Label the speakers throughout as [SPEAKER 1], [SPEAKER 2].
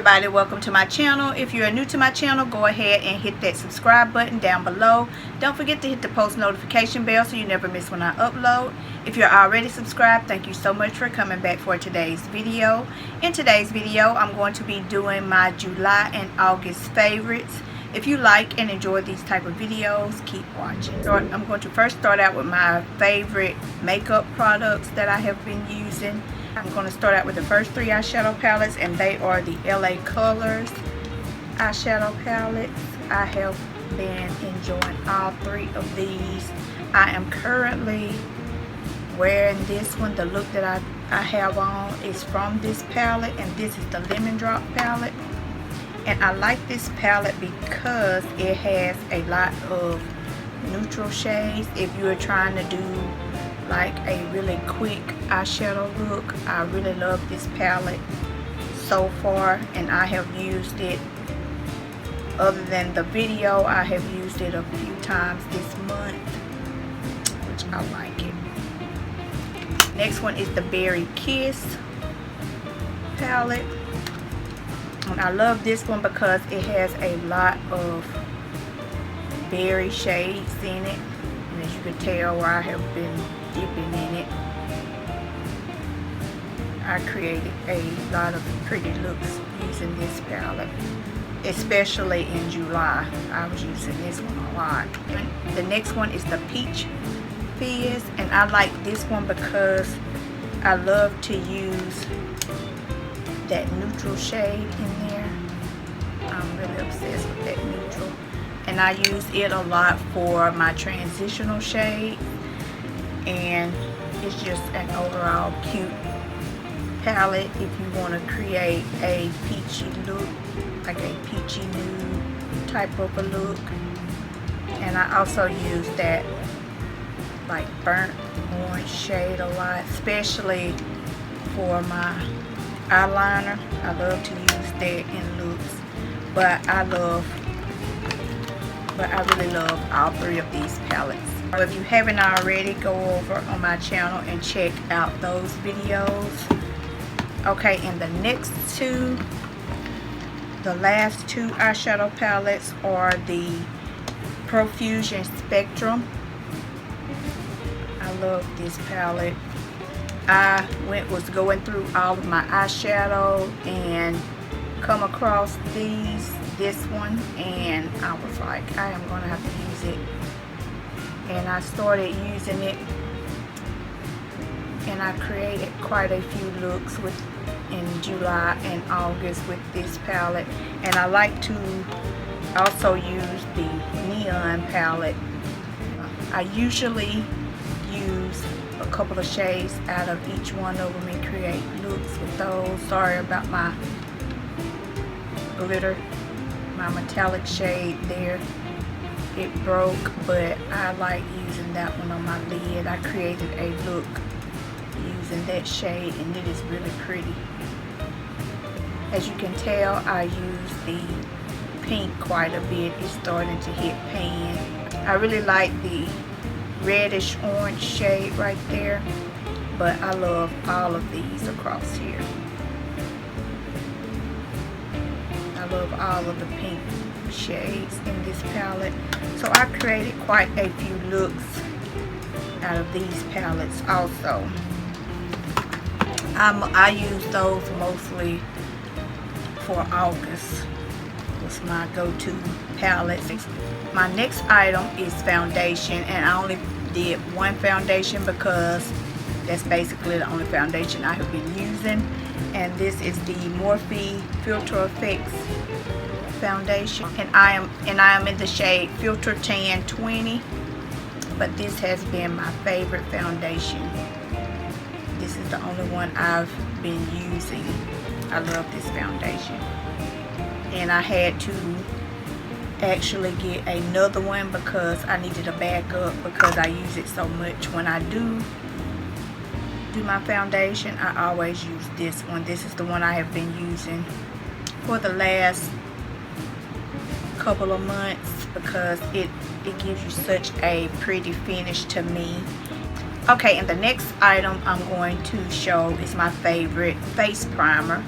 [SPEAKER 1] everybody, welcome to my channel. If you're new to my channel, go ahead and hit that subscribe button down below. Don't forget to hit the post notification bell so you never miss when I upload. If you're already subscribed, thank you so much for coming back for today's video. In today's video, I'm going to be doing my July and August favorites. If you like and enjoy these type of videos, keep watching. So I'm going to first start out with my favorite makeup products that I have been using. I'm going to start out with the first three eyeshadow palettes, and they are the LA Colors eyeshadow palettes. I have been enjoying all three of these. I am currently wearing this one. The look that I have on is from this palette, and this is the Lemon Drop palette. And I like this palette because it has a lot of neutral shades. If you're trying to do like a really quick eyeshadow look, I really love this palette so far, and I have used it, other than the video, I have used it a few times this month, which I like it. Next one is the Berry Kiss palette, and I love this one because it has a lot of berry shades in it, and as you can tell where I have been dipping in it, I created a lot of pretty looks using this palette, especially in July. I was using this one a lot. The next one is the Peach Fizz, and I like this one because I love to use that neutral shade in there. I'm really obsessed with that neutral, and I use it a lot for my transitional shade, and it's just an overall cute palette if you want to create a peachy look, like a peachy nude type of a look. And I also use that like burnt orange shade a lot, especially for my eyeliner. I love to use that in looks, but I really love all three of these palettes. If you haven't already, go over on my channel and check out those videos. Okay, and the next two, the last two eyeshadow palettes are the Profusion Spectrum. I love this palette. I was going through all of my eyeshadow and come across this one, and I was like, I am gonna have to use it. And I started using it, and I created quite a few looks in July and August with this palette. And I like to also use the Neon palette. I usually use a couple of shades out of each one of them and create looks with those. Sorry about my glitter, my metallic shade there. It broke, but I like using that one on my lid. I created a look using that shade, and it is really pretty. As you can tell, I use the pink quite a bit. It's starting to hit pan. I really like the reddish orange shade right there, but I love all of these across here. I love all of the pink shades in this palette. So I created quite a few looks out of these palettes also. I use those mostly for August. It's my go-to palette. My next item is foundation, and I only did one foundation because that's basically the only foundation I have been using, and this is the Morphe Filter Effects foundation, and I am in the shade Filter Tan 20, but this has been my favorite foundation. This is the only one I've been using. I love this foundation, and I had to actually get another one because I needed a backup, because I use it so much. When I do my foundation, I always use this one. This is the one I have been using for the last couple of months because it gives you such a pretty finish to me. Okay, and the next item I'm going to show is my favorite face primer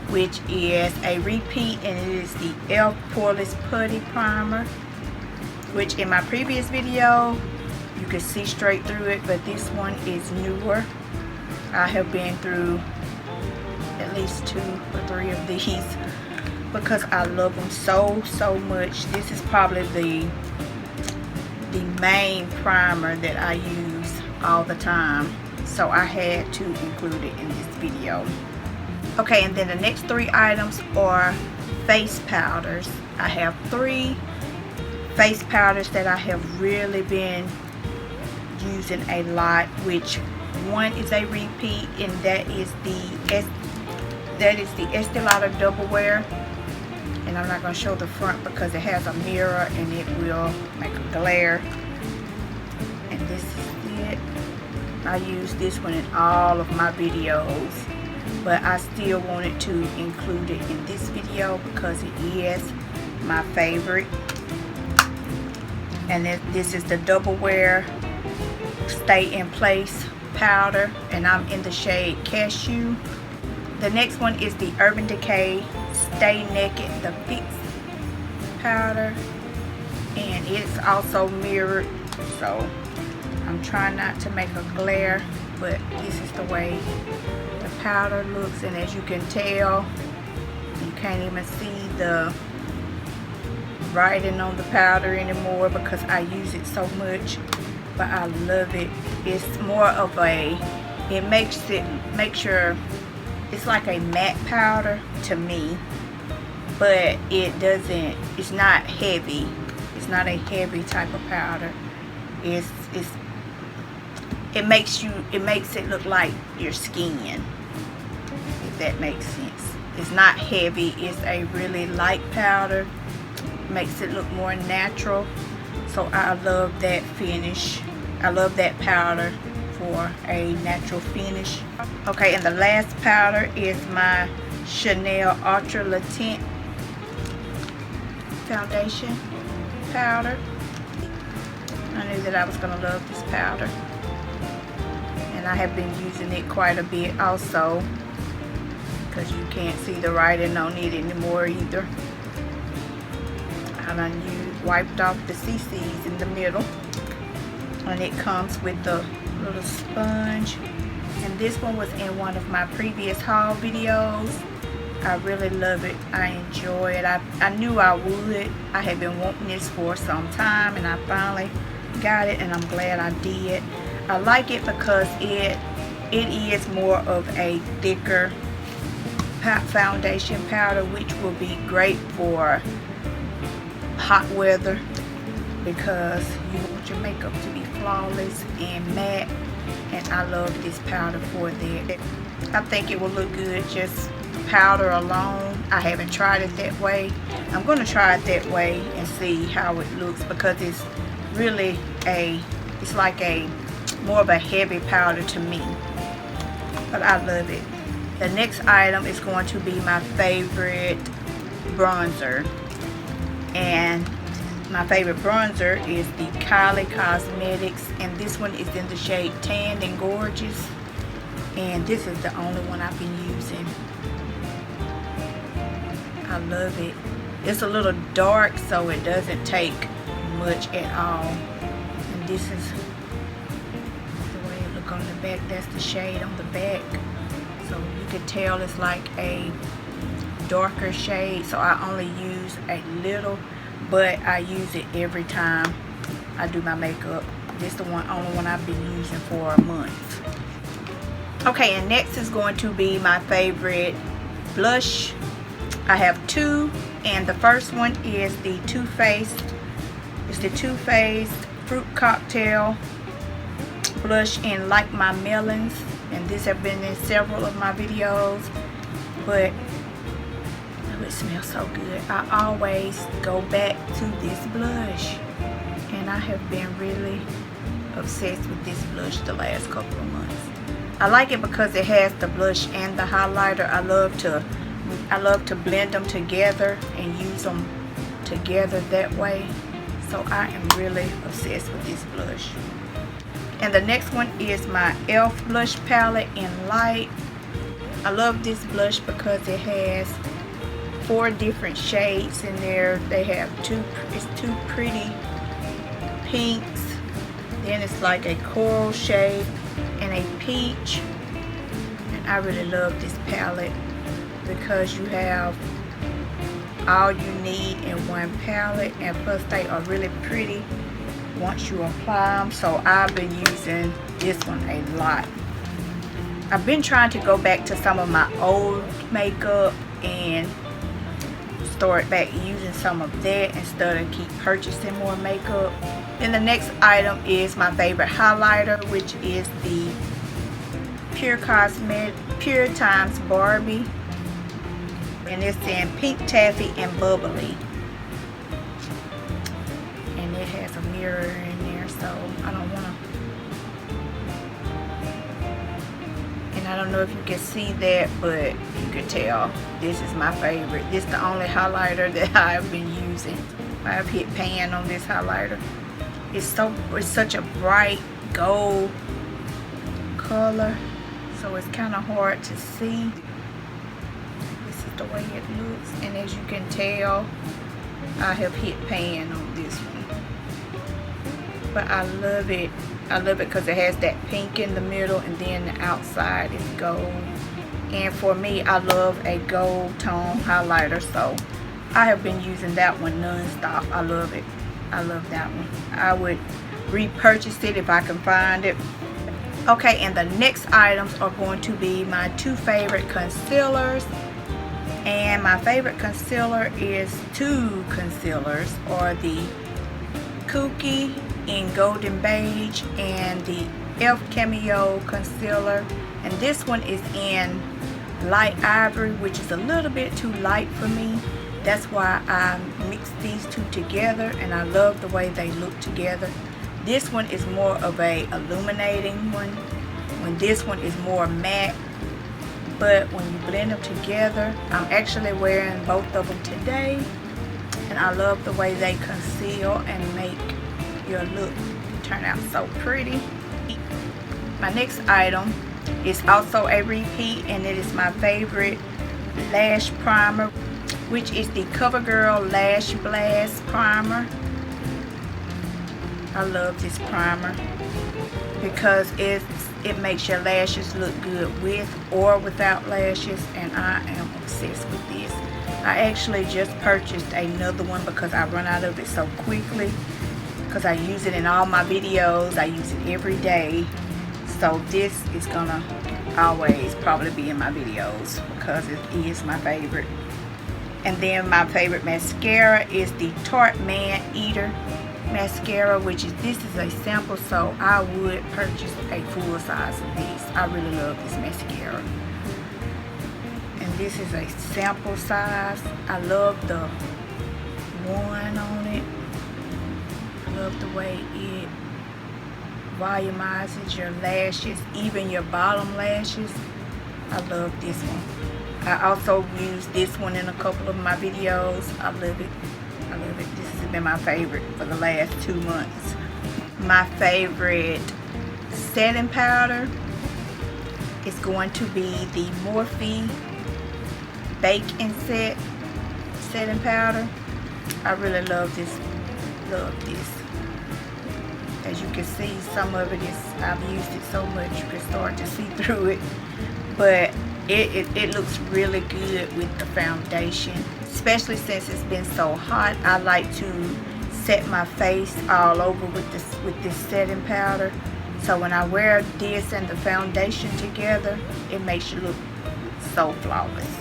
[SPEAKER 1] which is a repeat, and it is the e.l.f. Poreless Putty Primer, which in my previous video you could see straight through it, but this one is newer. I have been through at least 2 or 3 of these because I love them so much. This is probably the main primer that I use all the time, so I had to include it in this video. Okay, and then the next 3 items are face powders. I have 3 face powders that I have really been using a lot, which one is a repeat, and that is the Estee Lauder Double Wear. And I'm not going to show the front because it has a mirror and it will make a glare. And this is it. I use this one in all of my videos, but I still wanted to include it in this video because it is my favorite. And this is the Double Wear Stay in Place powder, and I'm in the shade Cashew. The next one is the Urban Decay Stay Naked the Fix powder, and it's also mirrored, so I'm trying not to make a glare, but this is the way the powder looks. And as you can tell, you can't even see the writing on the powder anymore because I use it so much, but I love it. It's more of a, it makes sure it's like a matte powder to me, but it's not heavy. It's not a heavy type of powder. It makes it look like your skin, if that makes sense. It's not heavy. It's a really light powder. Makes it look more natural. So I love that finish. I love that powder for a natural finish. Okay, and the last powder is my Chanel Ultra Le Tint foundation powder. I knew that I was gonna love this powder, and I have been using it quite a bit also because you can't see the writing on it anymore either. I done wiped off the CCs in the middle, and it comes with the little sponge. And this one was in one of my previous haul videos. I really love it. I enjoy it. I knew I would. I had been wanting this for some time, and I finally got it, and I'm glad I did. I like it because it is more of a thicker foundation powder, which will be great for hot weather because you want your makeup to be flawless and matte, and I love this powder for that. I think it will look good just powder alone. I haven't tried it that way. I'm going to try it that way and see how it looks because it's really it's like a more of a heavy powder to me, but I love it. The next item is going to be my favorite bronzer, and my favorite bronzer is the Kylie Cosmetics, and this one is in the shade Tan and Gorgeous, and this is the only one I've been using. I love it. It's a little dark, so it doesn't take much at all, and this is the way it look on the back. That's the shade on the back, so you can tell it's like a darker shade, so I only use a little, but I use it every time I do my makeup. This is the only one I've been using for a month. Okay, and next is going to be my favorite blush. I have 2, and the first one is the Too Faced. It's the Too Faced Fruit Cocktail blush in Like My Melons, and this has been in several of my videos, but it smells so good. I always go back to this blush, and I have been really obsessed with this blush the last couple of months. I like it because it has the blush and the highlighter. I love to blend them together and use them together that way. So I am really obsessed with this blush. And the next one is my e.l.f. blush palette in Light. I love this blush because it has 4 different shades in there. They have two pretty pinks, then it's like a coral shade and a peach. And I really love this palette because you have all you need in one palette, and plus they are really pretty once you apply them. So I've been using this one a lot. I've been trying to go back to some of my old makeup and start back using some of that instead of keep purchasing more makeup. Then the next item is my favorite highlighter, which is the Pure Times Barbie, and it's in Pink Taffy and Bubbly, and it has a mirror in there, so I don't want to, and I don't know if you can see that, but you can tell this is my favorite. This is the only highlighter that I've been using. I've hit pan on this highlighter. It's such a bright gold color, so it's kind of hard to see. This is the way it looks, and as you can tell, I have hit pan on this one. But I love it. I love it because it has that pink in the middle, and then the outside is gold. And for me, I love a gold tone highlighter, so I have been using that one non-stop. I love it. I love that one. I would repurchase it if I can find it. Okay, and the next items are going to be my 2 favorite concealers. And my favorite concealer is 2 concealers, or the Kokie in Golden Beige and the e.l.f. Camo concealer. And this one is in Light Ivory, which is a little bit too light for me. That's why I mixed these 2 together, and I love the way they look together. This one is more of a illuminating one, when this one is more matte. But when you blend them together, I'm actually wearing both of them today, and I love the way they conceal and make your look turn out so pretty. My next item is also a repeat, and it is my favorite lash primer, which is the Covergirl Lash Blast Primer. I love this primer because it makes your lashes look good with or without lashes, and I am obsessed with this. I actually just purchased another one because I run out of it so quickly, because I use it in all my videos. I use it every day, so this is gonna always probably be in my videos because it is my favorite. And then my favorite mascara is the Tarte Maneater mascara, which is, this is a sample, so I would purchase a full size of this. I really love this mascara, and this is a sample size. I love the one on it. I love the way it volumizes your lashes, even your bottom lashes. I love this one. I also use this one in a couple of my videos. I love it. I love it. This has been my favorite for the last 2 months. My favorite setting powder is going to be the Morphe Bake and Set setting powder. I really love this. Love this. As you can see, some of it is, I've used it so much you can start to see through it. But it looks really good with the foundation, especially since it's been so hot. I like to set my face all over with this setting powder, so when I wear this and the foundation together, it makes you look so flawless.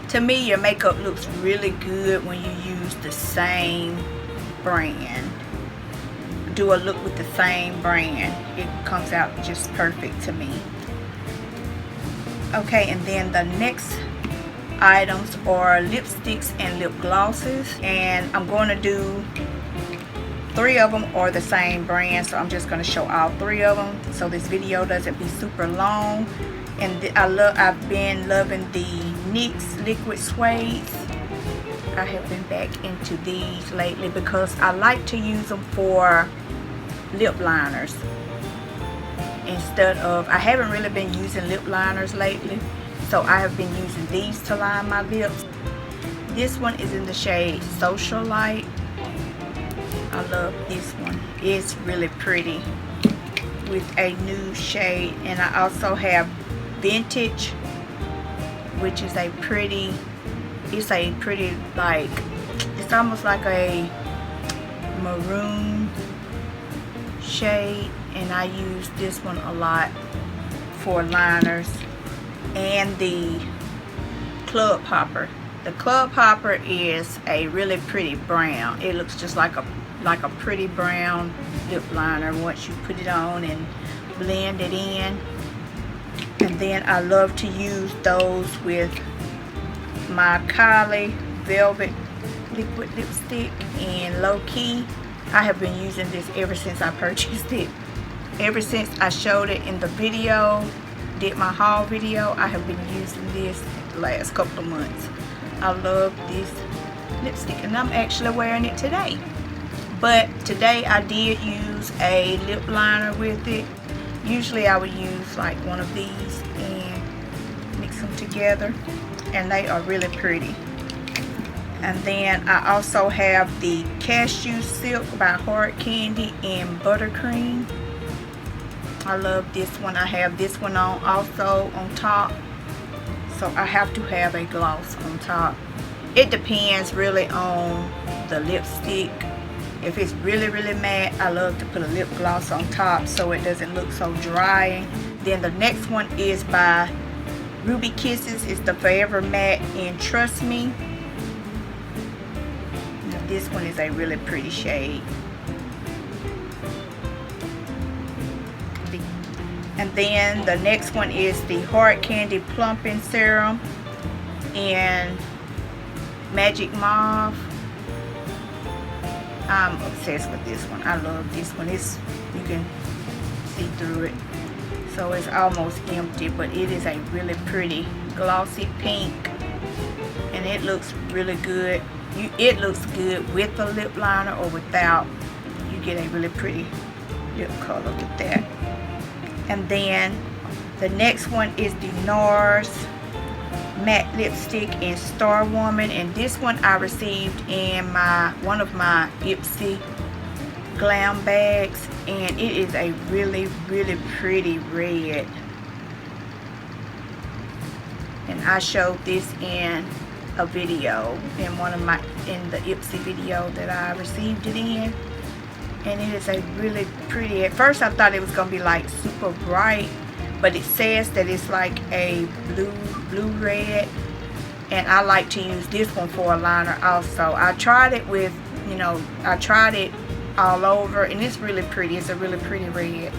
[SPEAKER 1] To me, your makeup looks really good when you use the same brand. Do a look with the same brand. It comes out just perfect to me. Okay, and then the next items are lipsticks and lip glosses, and I'm going to do 3 of them are the same brand, so I'm just going to show all 3 of them so this video doesn't be super long. And I've been loving the NYX liquid suedes. I have been back into these lately because I like to use them for lip liners. instead of, I haven't really been using lip liners lately, so I have been using these to line my lips. This one is in the shade Socialite. I love this one. It's really pretty with a nude shade. And I also have Vintage, which is a pretty, it's a pretty, like, it's almost like a maroon shade, and I use this one a lot for liners. And the Club Popper. The Club Popper is a really pretty brown. It looks just like a pretty brown lip liner once you put it on and blend it in. And then I love to use those with my Kylie Velvet Liquid Lipstick in Low Key. I have been using this ever since I purchased it. Ever since I showed it in the video, did my haul video, I have been using this the last couple of months. I love this lipstick, and I'm actually wearing it today. But today I did use a lip liner with it. Usually I would use like one of these and mix them together, and they are really pretty. And then I also have the Cashew Silk by Hard Candy in Buttercream. I love this one. I have this one on also on top, so I have to have a gloss on top. It depends really on the lipstick. If it's really matte, I love to put a lip gloss on top so it doesn't look so dry. Then the next one is by Ruby Kisses. It's the Forever Matte in Trust Me. Now this one is a really pretty shade. And then the next one is the Hard Candy Plumping Serum in Magic Mauve. I'm obsessed with this one. I love this one. It's, you can see through it, so it's almost empty, but it is a really pretty glossy pink, and it looks really good. It looks good with a lip liner or without. You get a really pretty lip color with that. And then the next one is the NARS matte lipstick in Star Woman, and this one I received in one of my Ipsy glam bags, and it is a really pretty red. And I showed this in a video, in the Ipsy video that I received it in. And it is a really pretty. At first I thought it was gonna be like super bright, but it says that it's like a blue red, and I like to use this one for a liner also. I tried it with, I tried it all over, and it's really pretty. It's a really pretty red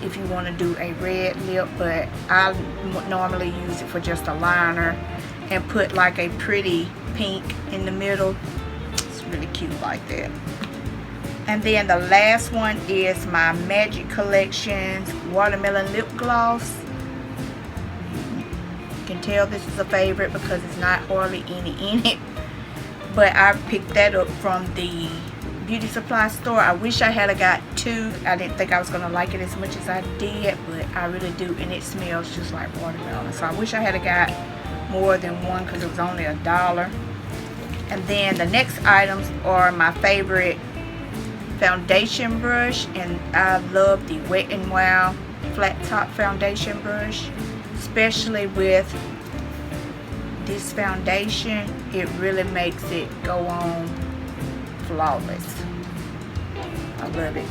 [SPEAKER 1] if you want to do a red lip, but I normally use it for just a liner and put like a pretty pink in the middle. It's really cute like that. And then the last one is my Magic Collections Watermelon Lip Gloss. You can tell this is a favorite because it's not hardly any in it. But I picked that up from the beauty supply store. I wish I had got two. I didn't think I was going to like it as much as I did, but I really do. And it smells just like watermelon. So I wish I had got more than one because it was only $1. And then the next items are my favorite foundation brush, and I love the Wet n Wild flat top foundation brush, especially with this foundation. It really makes it go on flawless. I love it.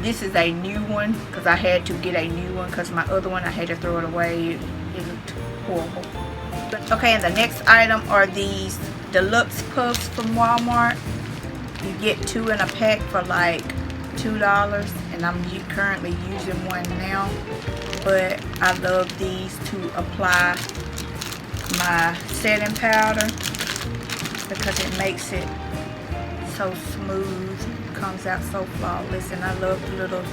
[SPEAKER 1] This is a new one because I had to get a new one because my other one I had to throw it away. It looked horrible. Okay, and the next item are these Deluxe Puffs from Walmart. You get 2 in a pack for like $2, and I'm currently using one now. But I love these to apply my setting powder because it makes it so smooth, comes out so flawless. And I love the little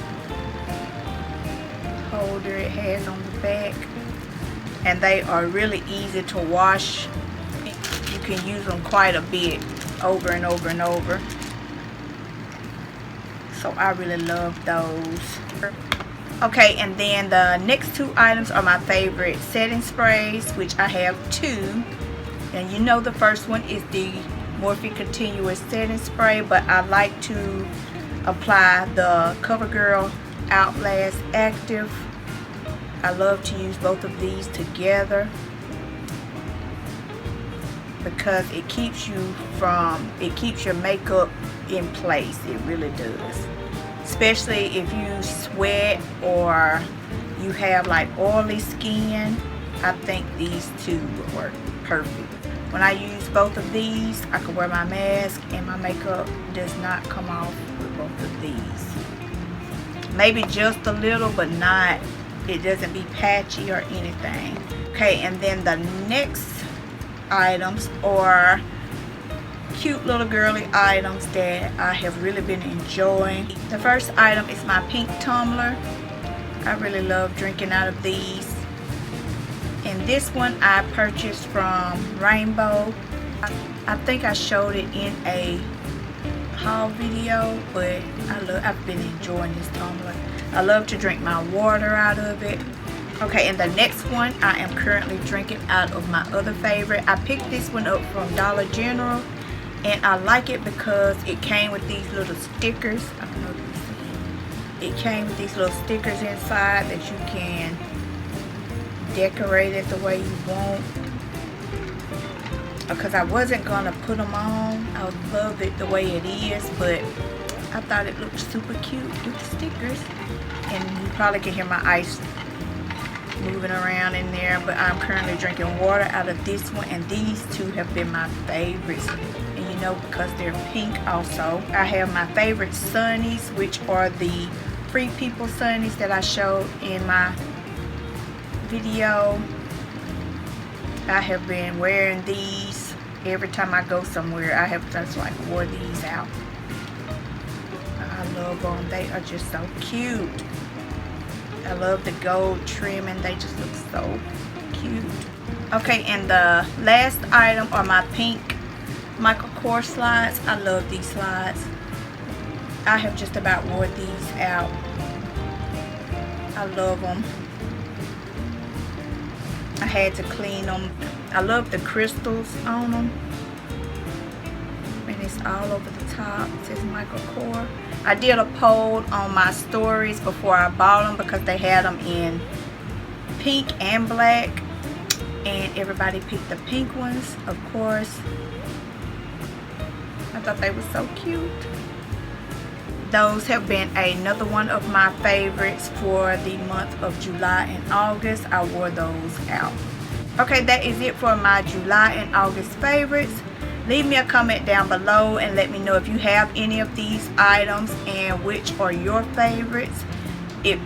[SPEAKER 1] holder it has on the back, and they are really easy to wash. You can use them quite a bit, over and over and over. So I really love those. Okay, and then the next two items are my favorite setting sprays, which I have two. And you know the first one is the Morphe Continuous Setting Spray, but I like to apply the Covergirl Outlast Active. I love to use both of these together because it keeps your makeup in place. It really does. Especially if you sweat or you have like oily skin, I think these two would work perfect. When I use both of these, I can wear my mask and my makeup does not come off with both of these. Maybe just a little, but not, it doesn't be patchy or anything. Okay, and then the next items are cute little girly items that I have really been enjoying. The first item is my pink tumbler. I really love drinking out of these. And this one I purchased from Rainbow. I think I showed it in a haul video, but I've been enjoying this tumbler. I love to drink my water out of it. Okay, and the next one I am currently drinking out of my other favorite. I picked this one up from Dollar General. And I like it because it came with these little stickers. I don't know if you see. It came with these little stickers inside that you can decorate it the way you want. Because I wasn't going to put them on. I love it the way it is, but I thought it looked super cute with the stickers. And you probably can hear my ice moving around in there, but I'm currently drinking water out of this one, and these two have been my favorites. And you know, because they're pink also. I have my favorite sunnies, which are the Free People sunnies that I showed in my video. I have been wearing these every time I go somewhere. I have just like wore these out. I love them. They are just so cute. I love the gold trim and they just look so cute. Okay, and the last item are my pink Michael Kors slides. I love these slides. I have just about wore these out. I love them. I had to clean them. I love the crystals on them. And it's all over the top. It says Michael Kors. I did a poll on my stories before I bought them because they had them in pink and black. And everybody picked the pink ones, of course. I thought they were so cute. Those have been another one of my favorites for the month of July and August. I wore those out. Okay, that is it for my July and August favorites. Leave me a comment down below and let me know if you have any of these items and which are your favorites.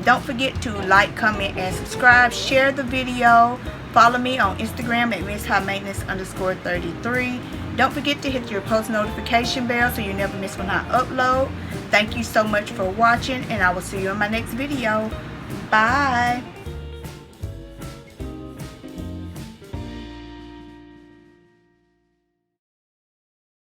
[SPEAKER 1] Don't forget to like, comment, and subscribe. Share the video. Follow me on Instagram at mshighmaintenance_33. Don't forget to hit your post notification bell so you never miss when I upload. Thank you so much for watching, and I will see you in my next video. Bye.